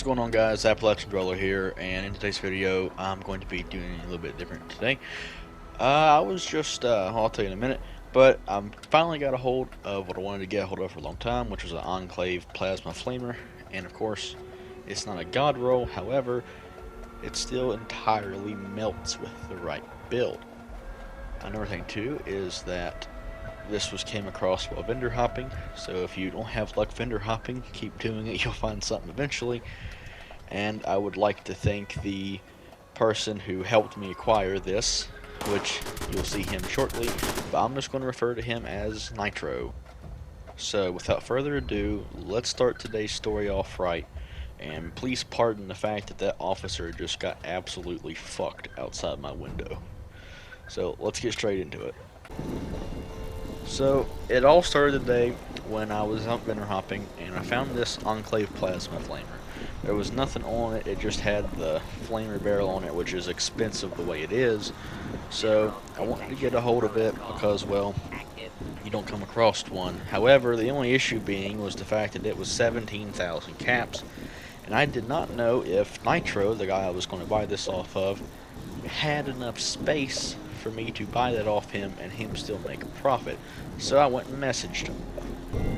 What's going on, guys? Appalachian Dweller here, and in today's video I'm going to be doing a little bit different today. I was just, I'll tell you in a minute, but I finally got a hold of what I wanted to get a hold of for a long time, which was an Enclave Plasma Flamer, and of course, it's not a god roll, however, it still entirely melts with the right build. Another thing too is that this came across while vendor hopping, so if you don't have luck vendor hopping, keep doing it, you'll find something eventually. And I would like to thank the person who helped me acquire this, which you'll see him shortly, but I'm just going to refer to him as Nitro. So without further ado, let's start today's story off right, and please pardon the fact that that officer just got absolutely fucked outside my window. So let's get straight into it. So it all started today when I was out vendor hopping and I found this Enclave Plasma Flamer. There was nothing on it, it just had the flamer barrel on it, which is expensive the way it is. So I wanted to get a hold of it because, well, you don't come across one. However, the only issue being was the fact that it was 17,000 caps, and I did not know if Nitro, the guy I was going to buy this off of, had enough space for me to buy that off him and him still make a profit. So I went and messaged him.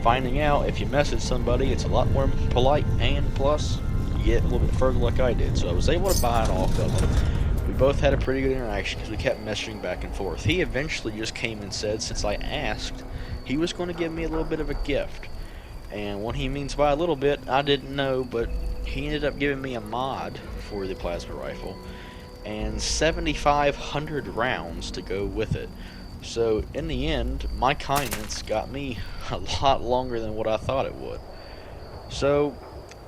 Finding out if you message somebody, it's a lot more polite, and plus you get a little bit further like I did. So I was able to buy it off of him. We both had a pretty good interaction because we kept messaging back and forth. He eventually just came and said, since I asked, he was going to give me a little bit of a gift. And what he means by a little bit, I didn't know, but he ended up giving me a mod for the plasma rifle and 7,500 rounds to go with it. So in the end, my kindness got me a lot longer than what I thought it would. So,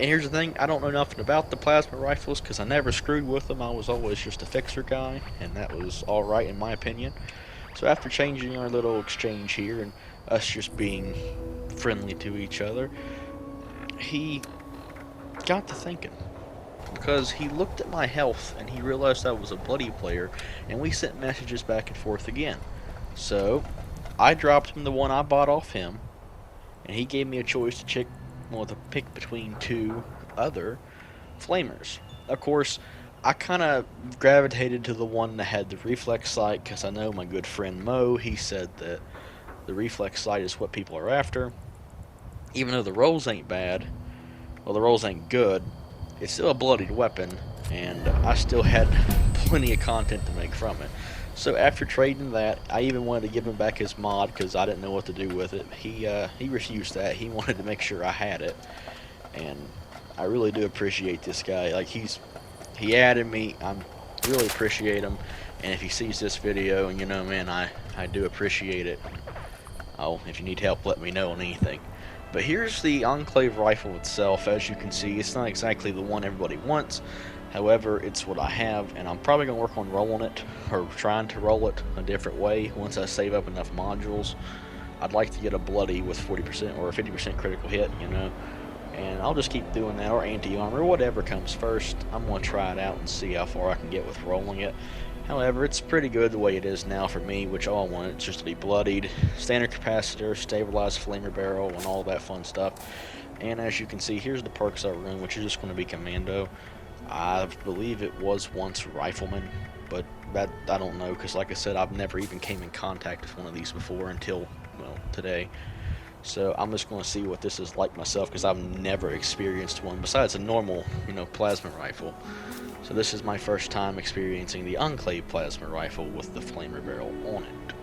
and here's the thing, I don't know nothing about the plasma rifles because I never screwed with them. I was always just a fixer guy, and that was alright in my opinion. So after changing our little exchange here and us just being friendly to each other, he got to thinking. Because he looked at my health and he realized I was a Bloodied player, and we sent messages back and forth again. So I dropped him the one I bought off him, and he gave me a choice to pick between two other flamers. Of course, I kind of gravitated to the one that had the reflex sight because I know my good friend Mo, he said that the reflex sight is what people are after. Even though the rolls ain't bad, well, the rolls ain't good, it's still a bloodied weapon, and I still had plenty of content to make from it. So after trading that, I even wanted to give him back his mod because I didn't know what to do with it. He refused that. He wanted to make sure I had it, and I really do appreciate this guy. Like, he added me. I really appreciate him, and if he sees this video, and man, I do appreciate it. Oh, if you need help, let me know on anything. But here's the Enclave rifle itself. As you can see, it's not exactly the one everybody wants. However, it's what I have, and I'm probably going to work on rolling it, or trying to roll it a different way once I save up enough modules. I'd like to get a bloody with 40% or a 50% critical hit, and I'll just keep doing that, or anti-armor, whatever comes first. I'm going to try it out and see how far I can get with rolling it. However, it's pretty good the way it is now for me, which all I want is just to be bloodied, standard capacitor, stabilized flamer barrel, and all that fun stuff. And as you can see, here's the perks I run, which is just going to be commando. I believe it was once rifleman, but that I don't know, because like I said, I've never even came in contact with one of these before until, well, today. So I'm just going to see what this is like myself, because I've never experienced one besides a normal, plasma rifle. So this is my first time experiencing the Enclave plasma rifle with the flamer barrel on it.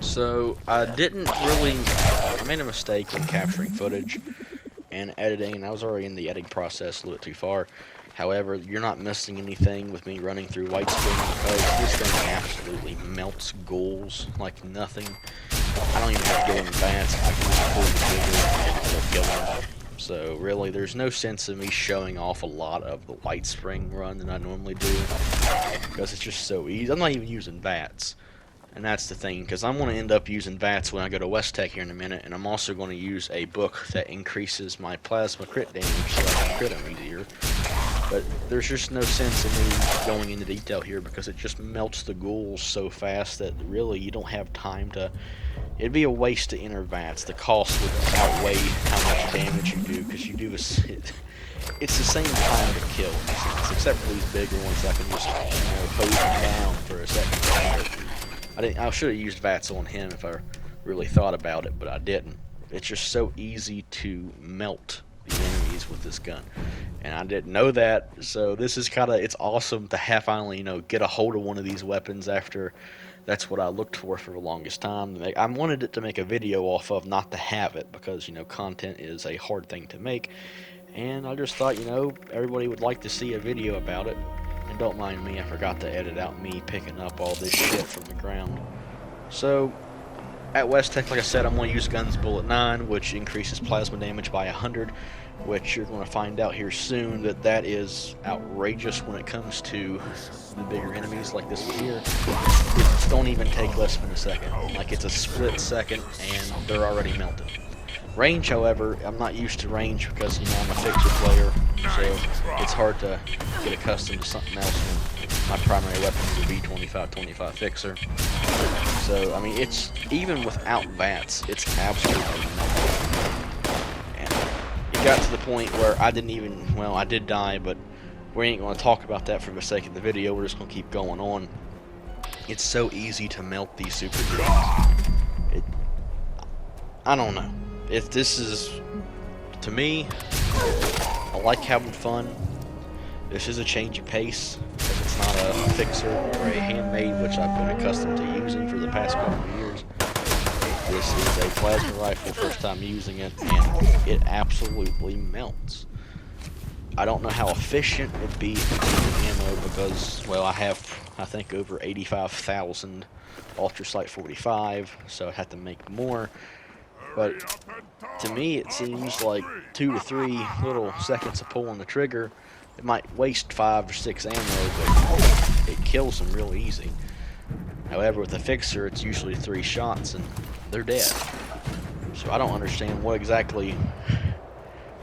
So I made a mistake when capturing footage and editing, and I was already in the editing process a little too far. However, you're not missing anything with me running through white screen because this thing absolutely melts ghouls like nothing. I don't even have to go in bats, I can just pull the trigger and it'll kill them. So really, there's no sense in me showing off a lot of the white spring run that I normally do, because it's just so easy. I'm not even using VATS, and that's the thing, because I'm going to end up using VATS when I go to West Tech here in a minute, and I'm also going to use a book that increases my plasma crit damage so I can crit them easier. But there's just no sense in me going into detail here because it just melts the ghouls so fast that really you don't have time to it'd be a waste to enter VATS. The cost would outweigh how much damage you do, because you do it's the same time to kill in a sense, except for these bigger ones. I can just hose them down for a second. I should have used VATS on him if I really thought about it, but I didn't. It's just so easy to melt the enemies with this gun, and I didn't know that. So this is it's awesome to have finally get a hold of one of these weapons after. That's what I looked for the longest time. I wanted it to make a video off of, not to have it, because content is a hard thing to make, and I just thought everybody would like to see a video about it. And don't mind me, I forgot to edit out me picking up all this shit from the ground. So at West Tech, like I said, I'm going to use Guns Bullet 9, which increases plasma damage by 100, which you're going to find out here soon that is outrageous when it comes to the bigger enemies like this one here. It don't even take less than a second. Like, it's a split second and they're already melted. Range, however, I'm not used to range because I'm a fixer player, so it's hard to get accustomed to something else when my primary weapon is a V25-25 fixer. So I mean, it's even without VATS, it's absolutely melted. And it got to the point where I didn't even, well, I did die, but we ain't going to talk about that for the sake of the video. We're just going to keep going on. It's so easy to melt these super dudes. I don't know. This is, to me, I like having fun. This is a change of pace, because it's not a fixer or a handmade, which I've been accustomed to using for the past couple of years. This is a plasma rifle, first time using it, and it absolutely melts. I don't know how efficient it'd be with ammo, because, well, I have, I think, over 85,000 Ultrasight 45, so I'd have to make more. But to me, it seems like 2 to 3 little seconds of pulling the trigger. It might waste 5 or 6 ammo, but it kills them real easy. However, with a fixer, it's usually 3 shots and they're dead. So I don't understand what exactly.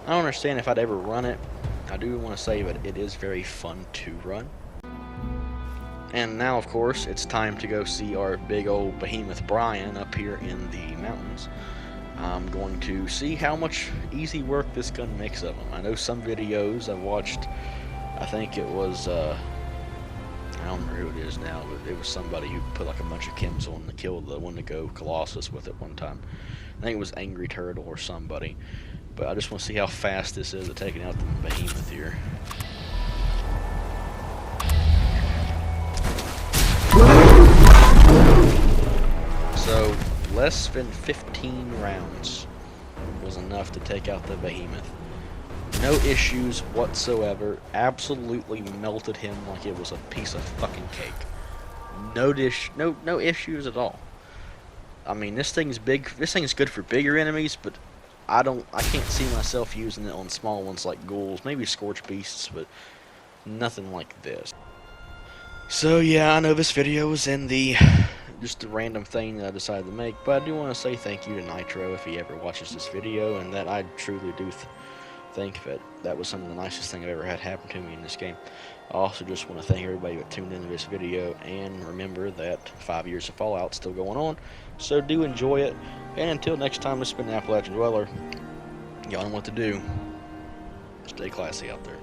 I don't understand if I'd ever run it. I do want to say that it is very fun to run. And now, of course, it's time to go see our big old behemoth Brian up here in the mountains. I'm going to see how much easy work this gun makes of them. I know some videos I've watched, I think it was, I don't remember who it is now, but it was somebody who put like a bunch of chems on to kill the Wendigo Colossus with it one time. I think it was Angry Turtle or somebody. But I just want to see how fast this is at taking out the behemoth here. So, less than 15 rounds was enough to take out the behemoth. No issues whatsoever. Absolutely melted him like it was a piece of fucking cake. No issues at all. I mean, this thing's big. This thing's good for bigger enemies, but I can't see myself using it on small ones like ghouls, maybe scorch beasts, but nothing like this. So yeah, I know this video was in the just a random thing that I decided to make, but I do want to say thank you to Nitro if he ever watches this video, and that I truly do think that was some of the nicest thing I've ever had happen to me in this game. I also just want to thank everybody that tuned into this video, and remember that 5 years of Fallout's still going on, so do enjoy it, and until next time, this has been Appalachian Dweller. Y'all know what to do. Stay classy out there.